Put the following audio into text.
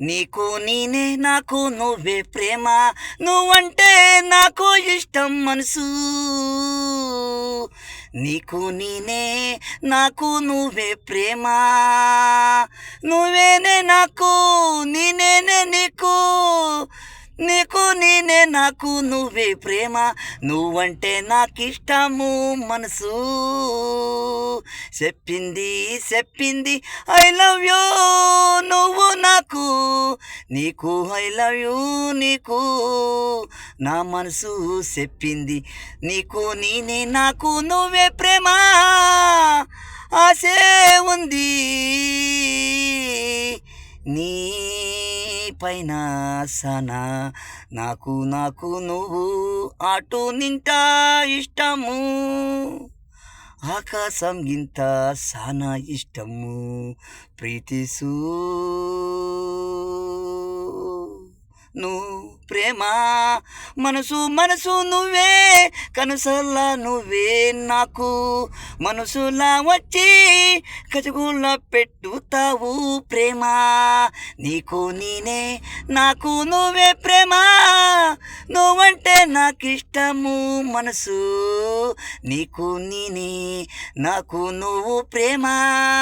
నీకు నేనే నాకు నువ్వే ప్రేమ, నువ్వంటే నాకు ఇష్టం మనసు. నీకు నేనే నాకు నువ్వే ప్రేమ, నువ్వేనే నాకు నేనేనే నీకు. నీకు నేనే నాకు నువ్వే ప్రేమ, నువ్వంటే నాకిష్టము మనసు. చెప్పింది చెప్పింది ఐ లవ్ యూ నువ్వు నాకు, నీకు ఐ లవ్ యూ నీకు. నా మనసు చెప్పింది నీకు నేనే నాకు నువ్వే ప్రేమ, ఆశే ఉంది నీ పైన సనా. నాకు నాకు నువ్వు అటు నింటా ఇష్టము, ఆకాశం గింత సానా ఇష్టము ప్రీతిసూ. నువ్వు ప్రేమ మనసు మనసు నువ్వే, కనుసల్లా నువ్వే నాకు. మనసులా వచ్చి కజగుల్లా పెట్టుతావు ప్రేమ. నీకు నేనే నాకు నువ్వే ప్రేమ, నువ్వంటే నాకిష్టము మనసు. నీకు నేనే నాకు నువ్వు ప్రేమ.